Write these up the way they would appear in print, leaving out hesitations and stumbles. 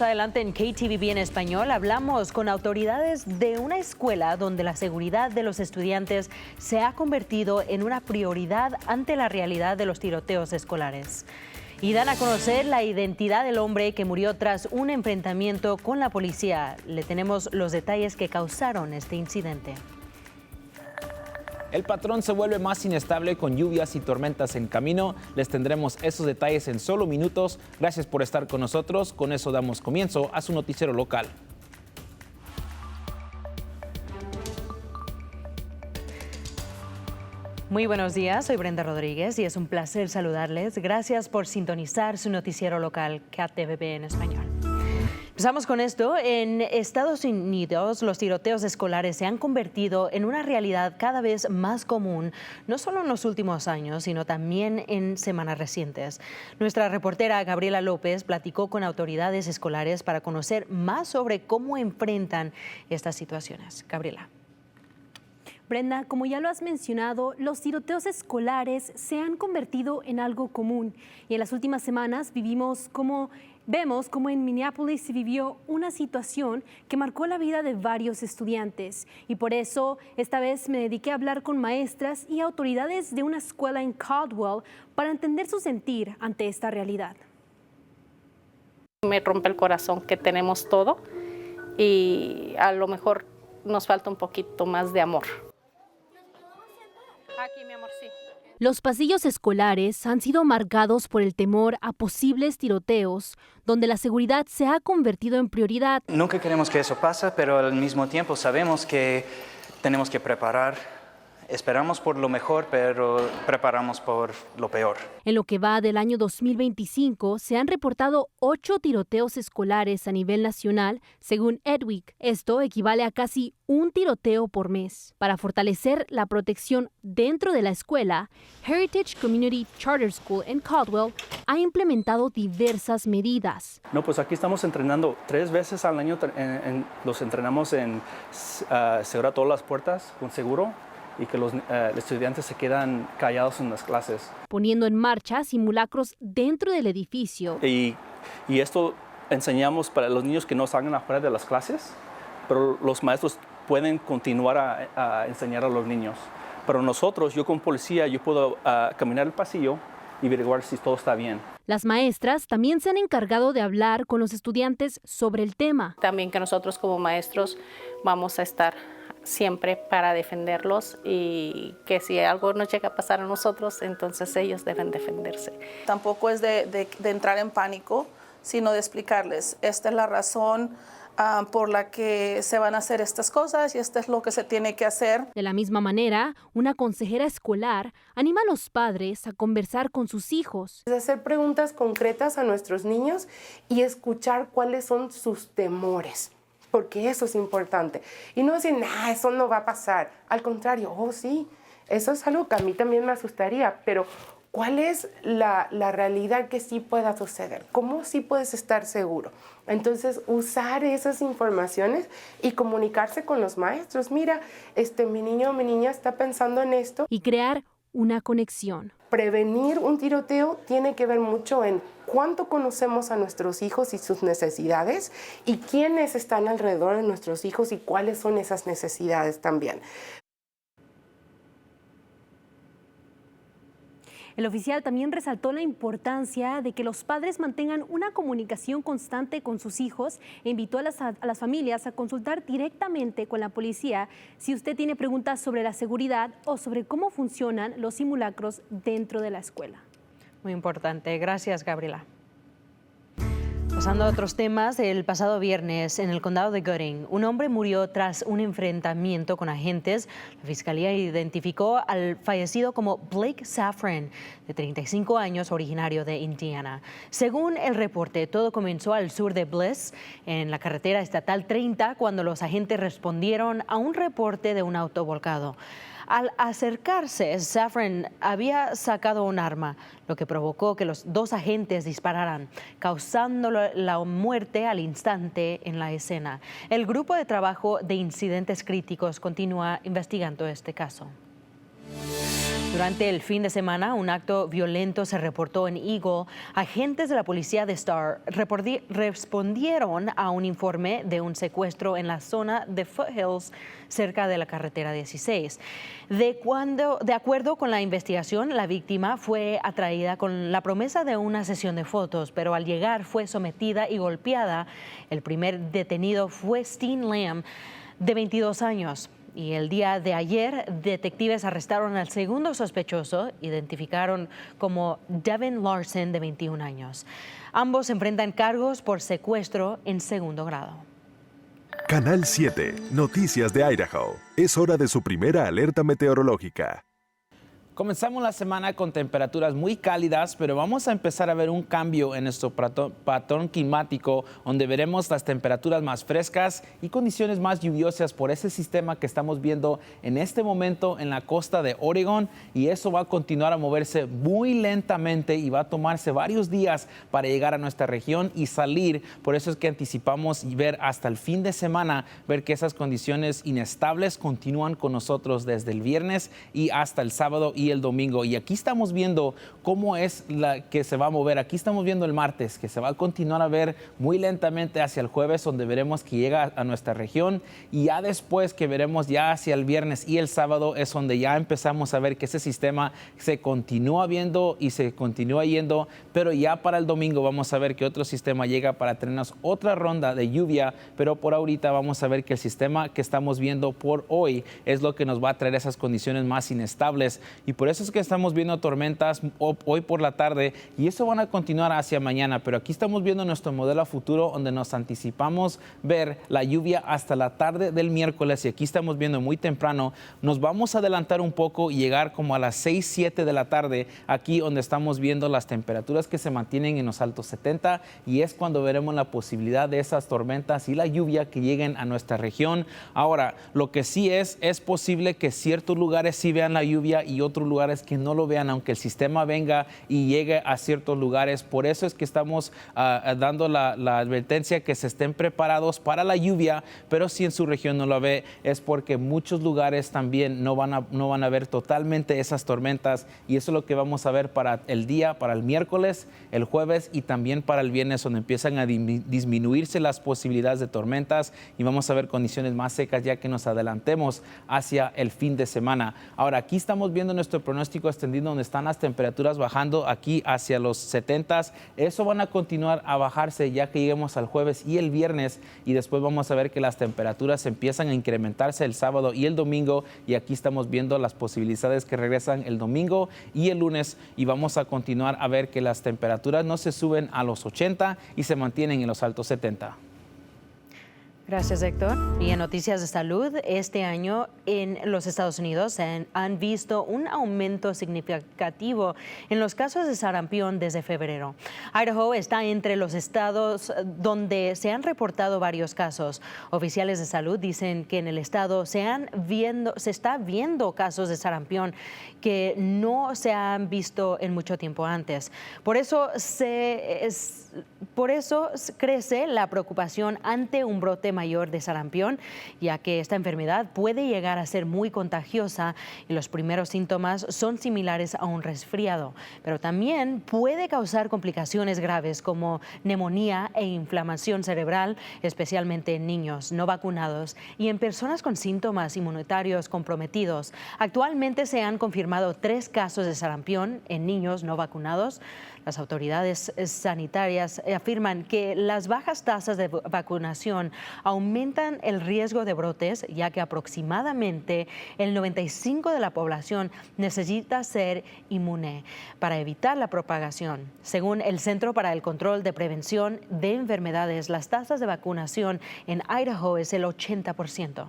Adelante en KTVB en español hablamos con autoridades de una escuela donde la seguridad de los estudiantes se ha convertido en una prioridad ante la realidad de los tiroteos escolares. Y dan a conocer la identidad del hombre que murió tras un enfrentamiento con la policía. Le tenemos los detalles que causaron este incidente. El patrón se vuelve más inestable con lluvias y tormentas en camino. Les tendremos esos detalles en solo minutos. Gracias por estar con nosotros. Con eso damos comienzo a su noticiero local. Muy buenos días, soy Brenda Rodríguez y es un placer saludarles. Gracias por sintonizar su noticiero local KTVB en español. Empezamos con esto. En Estados Unidos, los tiroteos escolares se han convertido en una realidad cada vez más común, no solo en los últimos años, sino también en semanas recientes. Nuestra reportera Gabriela López platicó con autoridades escolares para conocer más sobre cómo enfrentan estas situaciones. Gabriela. Brenda, como ya lo has mencionado, los tiroteos escolares se han convertido en algo común y en las últimas semanas vemos cómo en Minneapolis se vivió una situación que marcó la vida de varios estudiantes. Y por eso, esta vez me dediqué a hablar con maestras y autoridades de una escuela en Caldwell para entender su sentir ante esta realidad. Me rompe el corazón que tenemos todo y a lo mejor nos falta un poquito más de amor. Aquí, mi amor, sí. Los pasillos escolares han sido marcados por el temor a posibles tiroteos, donde la seguridad se ha convertido en prioridad. Nunca queremos que eso pase, pero al mismo tiempo sabemos que tenemos que preparar. Esperamos por lo mejor, pero preparamos por lo peor. En lo que va del año 2025, se han reportado 8 tiroteos escolares a nivel nacional, según Edwick. Esto equivale a casi un tiroteo por mes. Para fortalecer la protección dentro de la escuela, Heritage Community Charter School en Caldwell ha implementado diversas medidas. Pues aquí estamos entrenando 3 veces al año. Los entrenamos en cerrar todas las puertas con seguro y que los estudiantes se quedan callados en las clases. Poniendo en marcha simulacros dentro del edificio. Y esto enseñamos para los niños que no salgan afuera de las clases, pero los maestros pueden continuar a enseñar a los niños. Pero nosotros, yo como policía, yo puedo caminar el pasillo y averiguar si todo está bien. Las maestras también se han encargado de hablar con los estudiantes sobre el tema. También que nosotros como maestros vamos a estar siempre para defenderlos y que si algo nos llega a pasar a nosotros, entonces ellos deben defenderse. Tampoco es de entrar en pánico, sino de explicarles, esta es la razón por la que se van a hacer estas cosas y esto es lo que se tiene que hacer. De la misma manera, una consejera escolar anima a los padres a conversar con sus hijos. Hacer preguntas concretas a nuestros niños y escuchar cuáles son sus temores, porque eso es importante. Y no decir, eso no va a pasar. Al contrario, sí, eso es algo que a mí también me asustaría, pero ¿cuál es la realidad que sí pueda suceder? ¿Cómo sí puedes estar seguro? Entonces, usar esas informaciones y comunicarse con los maestros. Mira, mi niño o mi niña está pensando en esto. Y crear una conexión. Prevenir un tiroteo tiene que ver mucho en cuánto conocemos a nuestros hijos y sus necesidades y quiénes están alrededor de nuestros hijos y cuáles son esas necesidades también. El oficial también resaltó la importancia de que los padres mantengan una comunicación constante con sus hijos e invitó a las familias a consultar directamente con la policía si usted tiene preguntas sobre la seguridad o sobre cómo funcionan los simulacros dentro de la escuela. Muy importante. Gracias, Gabriela. Pasando a otros temas, el pasado viernes en el condado de Gooding, un hombre murió tras un enfrentamiento con agentes. La fiscalía identificó al fallecido como Blake Safran, de 35 años, originario de Indiana. Según el reporte, todo comenzó al sur de Bliss, en la carretera estatal 30, cuando los agentes respondieron a un reporte de un auto volcado. Al acercarse, Safran había sacado un arma, lo que provocó que los 2 agentes dispararan, causando la muerte al instante en la escena. El grupo de trabajo de incidentes críticos continúa investigando este caso. Durante el fin de semana, un acto violento se reportó en Eagle. Agentes de la policía de Starr respondieron a un informe de un secuestro en la zona de Foothills, cerca de la carretera 16. De acuerdo con la investigación, la víctima fue atraída con la promesa de una sesión de fotos, pero al llegar fue sometida y golpeada. El primer detenido fue Steen Lamb, de 22 años. Y el día de ayer, detectives arrestaron al segundo sospechoso, identificaron como Devin Larson, de 21 años. Ambos enfrentan cargos por secuestro en segundo grado. Canal 7, Noticias de Idaho. Es hora de su primera alerta meteorológica. Comenzamos la semana con temperaturas muy cálidas, pero vamos a empezar a ver un cambio en nuestro patrón climático, donde veremos las temperaturas más frescas y condiciones más lluviosas por ese sistema que estamos viendo en este momento en la costa de Oregon, y eso va a continuar a moverse muy lentamente y va a tomarse varios días para llegar a nuestra región y salir. Por eso es que anticipamos y ver hasta el fin de semana, ver que esas condiciones inestables continúan con nosotros desde el viernes y hasta el sábado y el domingo. Y aquí estamos viendo cómo es la que se va a mover. Aquí estamos viendo el martes, que se va a continuar a ver muy lentamente hacia el jueves, donde veremos que llega a nuestra región, y ya después que veremos ya hacia el viernes y el sábado es donde ya empezamos a ver que ese sistema se continúa viendo y se continúa yendo, pero ya para el domingo vamos a ver que otro sistema llega para tenernos otra ronda de lluvia, pero por ahorita vamos a ver que el sistema que estamos viendo por hoy es lo que nos va a traer esas condiciones más inestables, y por eso es que estamos viendo tormentas hoy por la tarde, y eso van a continuar hacia mañana. Pero aquí estamos viendo nuestro modelo a futuro, donde nos anticipamos ver la lluvia hasta la tarde del miércoles, y aquí estamos viendo muy temprano. Nos vamos a adelantar un poco y llegar como a las 6, 7 de la tarde, aquí donde estamos viendo las temperaturas que se mantienen en los altos 70, y es cuando veremos la posibilidad de esas tormentas y la lluvia que lleguen a nuestra región. Ahora, lo que sí es posible que ciertos lugares sí vean la lluvia y otros lugares que no lo vean, aunque el sistema venga y llegue a ciertos lugares. Por eso es que estamos dando la advertencia que se estén preparados para la lluvia, pero si en su región no lo ve, es porque muchos lugares también no van a ver totalmente esas tormentas, y eso es lo que vamos a ver para el día, para el miércoles, el jueves y también para el viernes, donde empiezan a disminuirse las posibilidades de tormentas y vamos a ver condiciones más secas ya que nos adelantemos hacia el fin de semana. Ahora, aquí estamos viendo nuestro pronóstico extendido, donde están las temperaturas bajando aquí hacia los 70s. Eso van a continuar a bajarse ya que lleguemos al jueves y el viernes, y después vamos a ver que las temperaturas empiezan a incrementarse el sábado y el domingo, y aquí estamos viendo las posibilidades que regresan el domingo y el lunes, y vamos a continuar a ver que las temperaturas no se suben a los 80 y se mantienen en los altos 70. Gracias, Héctor. Y en noticias de salud, este año en los Estados Unidos han visto un aumento significativo en los casos de sarampión desde febrero. Idaho está entre los estados donde se han reportado varios casos. Oficiales de salud dicen que en el estado se está viendo casos de sarampión que no se han visto en mucho tiempo antes. Por eso crece la preocupación ante un brote mayor de sarampión, ya que esta enfermedad puede llegar a ser muy contagiosa y los primeros síntomas son similares a un resfriado, pero también puede causar complicaciones graves como neumonía e inflamación cerebral, especialmente en niños no vacunados y en personas con síntomas inmunitarios comprometidos. Actualmente se han confirmado 3 casos de sarampión en niños no vacunados. Las autoridades sanitarias afirman que las bajas tasas de vacunación aumentan el riesgo de brotes, ya que aproximadamente el 95% de la población necesita ser inmune para evitar la propagación. Según el Centro para el Control de Prevención de Enfermedades, las tasas de vacunación en Idaho es el 80%.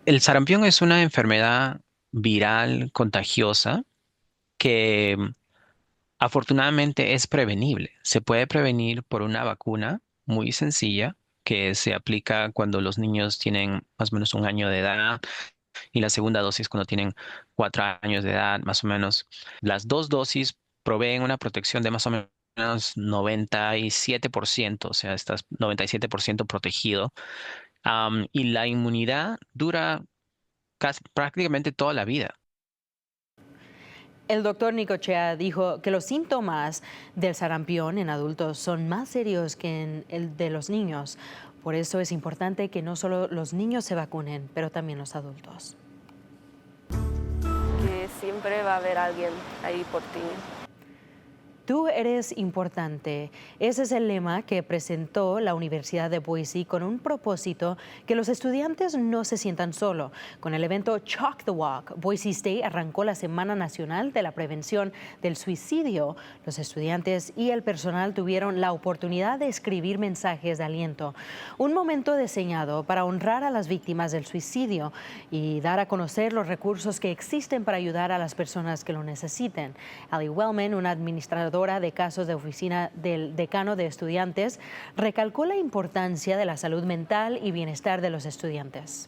El sarampión es una enfermedad viral contagiosa que afortunadamente es prevenible. Se puede prevenir por una vacuna muy sencilla que se aplica cuando los niños tienen más o menos 1 año de edad, y la segunda dosis cuando tienen 4 años de edad, más o menos. Las 2 dosis proveen una protección de más o menos 97%, o sea, estás 97% protegido. Y la inmunidad dura prácticamente toda la vida. El doctor Necochea dijo que los síntomas del sarampión en adultos son más serios que en el de los niños. Por eso es importante que no solo los niños se vacunen, pero también los adultos. Que siempre va a haber alguien ahí por ti. Tú eres importante. Ese es el lema que presentó la Universidad de Boise con un propósito que los estudiantes no se sientan solos. Con el evento Chalk the Walk, Boise State arrancó la Semana Nacional de la Prevención del Suicidio. Los estudiantes y el personal tuvieron la oportunidad de escribir mensajes de aliento. Un momento diseñado para honrar a las víctimas del suicidio y dar a conocer los recursos que existen para ayudar a las personas que lo necesiten. Ali Wellman, una administradora de casos de oficina del decano de estudiantes, recalcó la importancia de la salud mental y bienestar de los estudiantes.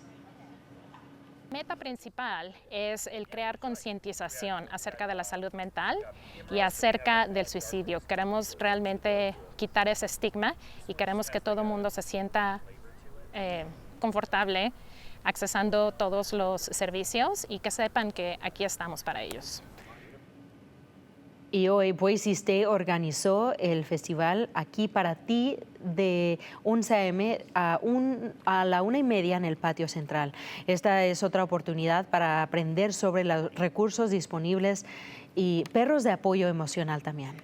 La meta principal es el crear concientización acerca de la salud mental y acerca del suicidio. Queremos realmente quitar ese estigma y queremos que todo el mundo se sienta confortable accesando todos los servicios y que sepan que aquí estamos para ellos. Y hoy Boise State organizó el festival Aquí para Ti de 11 a.m. a la 1:30 en el patio central. Esta es otra oportunidad para aprender sobre los recursos disponibles y perros de apoyo emocional también.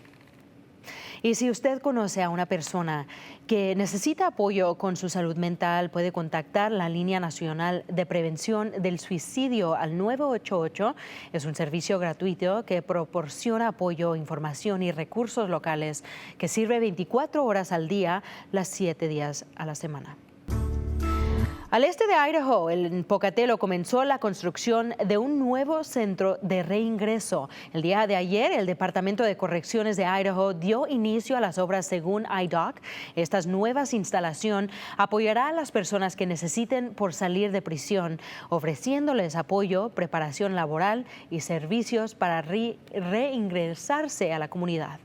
Y si usted conoce a una persona que necesita apoyo con su salud mental, puede contactar la Línea Nacional de Prevención del Suicidio al 988. Es un servicio gratuito que proporciona apoyo, información y recursos locales que sirve 24 horas al día, las 7 días a la semana. Al este de Idaho, en Pocatello, comenzó la construcción de un nuevo centro de reingreso. El día de ayer, el Departamento de Correcciones de Idaho dio inicio a las obras según IDOC. Esta nueva instalación apoyará a las personas que necesiten por salir de prisión, ofreciéndoles apoyo, preparación laboral y servicios para reingresarse a la comunidad.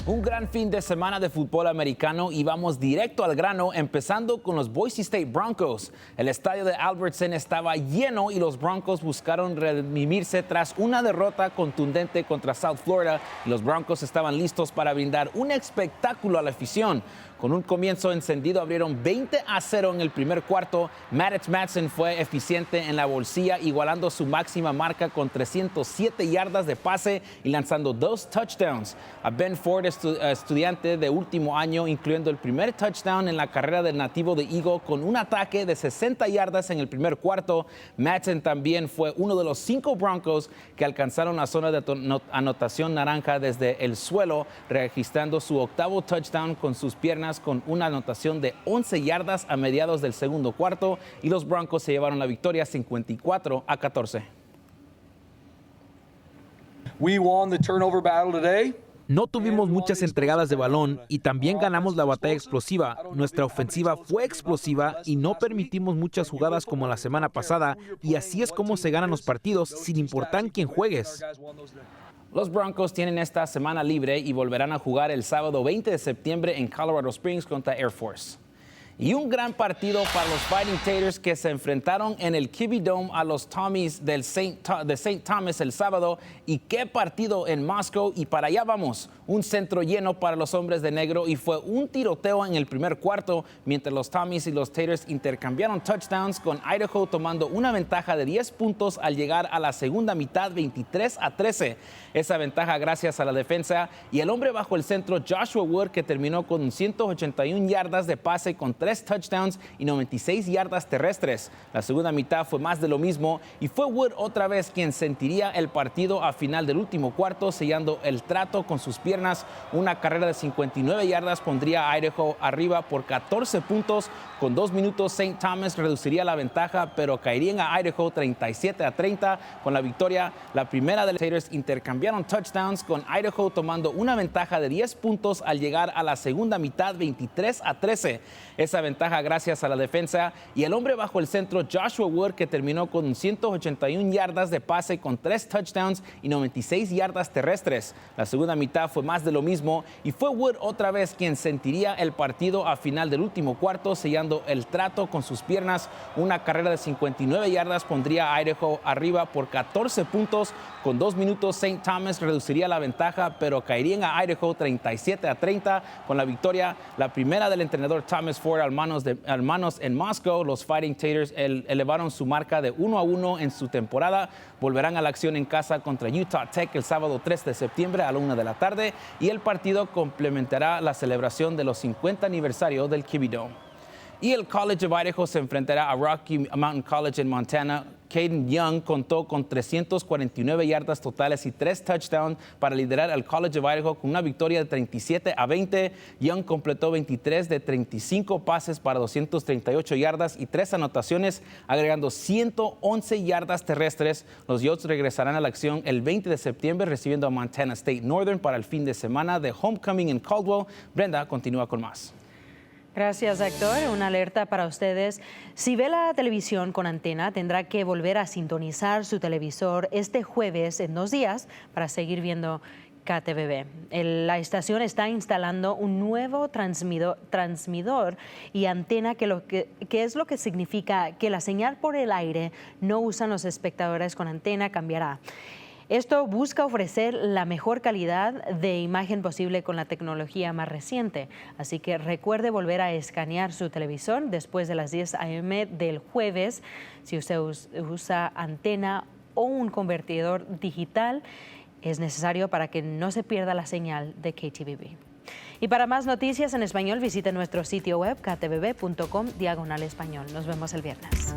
Un gran fin de semana de fútbol americano y vamos directo al grano, empezando con los Boise State Broncos. El estadio de Albertson estaba lleno y los Broncos buscaron redimirse tras una derrota contundente contra South Florida. Y los Broncos estaban listos para brindar un espectáculo a la afición. Con un comienzo encendido, abrieron 20-0 en el primer cuarto. Maddox Madsen fue eficiente en la bolsilla, igualando su máxima marca con 307 yardas de pase y lanzando 2 touchdowns. A Ben Ford, estudiante de último año, incluyendo el primer touchdown en la carrera del nativo de Eagle con un ataque de 60 yardas en el primer cuarto. Madsen también fue uno de los 5 Broncos que alcanzaron la zona de anotación naranja desde el suelo, registrando su 8º touchdown con sus piernas con una anotación de 11 yardas a mediados del segundo cuarto, y los Broncos se llevaron la victoria 54-14. We won the turnover battle today. No tuvimos muchas entregadas de balón y también ganamos la batalla explosiva. Nuestra ofensiva fue explosiva y no permitimos muchas jugadas como la semana pasada, y así es como se ganan los partidos sin importar quién juegues. Los Broncos tienen esta semana libre y volverán a jugar el sábado 20 de septiembre en Colorado Springs contra Air Force. Y un gran partido para los Fighting Taters, que se enfrentaron en el Kibbie Dome a los Tommies de St. Thomas el sábado. Y qué partido en Moscow, y para allá vamos. Un centro lleno para los hombres de negro y fue un tiroteo en el primer cuarto, mientras los Tommies y los Taters intercambiaron touchdowns, con Idaho tomando una ventaja de 10 puntos al llegar a la segunda mitad 23-13. Esa ventaja gracias a la defensa y el hombre bajo el centro Joshua Wood, que terminó con 181 yardas de pase con 3 touchdowns y 96 yardas terrestres. La segunda mitad fue más de lo mismo y fue Wood otra vez quien sentiría el partido a final del último cuarto, sellando el trato con sus piernas. Una carrera de 59 yardas pondría a Idaho arriba por 14 puntos. Con 2 minutos, St. Thomas reduciría la ventaja, pero caerían a Idaho 37-30 con la victoria. La primera de los Taters intercambiaron touchdowns, con Idaho tomando una ventaja de 10 puntos al llegar a la segunda mitad 23-13. Esa esa ventaja gracias a la defensa y el hombre bajo el centro Joshua Wood, que terminó con 181 yardas de pase con 3 touchdowns y 96 yardas terrestres. La segunda mitad fue más de lo mismo y fue Wood otra vez quien sentiría el partido a final del último cuarto, sellando el trato con sus piernas. Una carrera de 59 yardas pondría a Idaho arriba por 14 puntos. Con 2 minutos, St. Thomas reduciría la ventaja, pero caerían a Idaho 37-30 con la victoria, la primera del entrenador Thomas Ford al manos en Moscow. Los Fighting Taters elevaron su marca de 1-1 en su temporada. Volverán a la acción en casa contra Utah Tech el sábado 3 de septiembre a la 1 de la tarde y el partido complementará la celebración de los 50 aniversario del Kibbie Dome. Y el College of Idaho se enfrentará a Rocky Mountain College en Montana. Caden Young contó con 349 yardas totales y 3 touchdowns para liderar al College of Idaho con una victoria de 37-20. Young completó 23 de 35 pases para 238 yardas y 3 anotaciones, agregando 111 yardas terrestres. Los Yotes regresarán a la acción el 20 de septiembre recibiendo a Montana State Northern para el fin de semana de Homecoming en Caldwell. Brenda continúa con más. Gracias, Héctor. Una alerta para ustedes. Si ve la televisión con antena, tendrá que volver a sintonizar su televisor este jueves en 2 días para seguir viendo KTVB. La estación está instalando un nuevo transmisor y antena que es lo que significa que la señal por el aire no usan los espectadores con antena, cambiará. Esto busca ofrecer la mejor calidad de imagen posible con la tecnología más reciente. Así que recuerde volver a escanear su televisor después de las 10 a.m. del jueves. Si usted usa antena o un convertidor digital, es necesario para que no se pierda la señal de KTVB. Y para más noticias en español, visite nuestro sitio web ktvb.com/español. Nos vemos el viernes.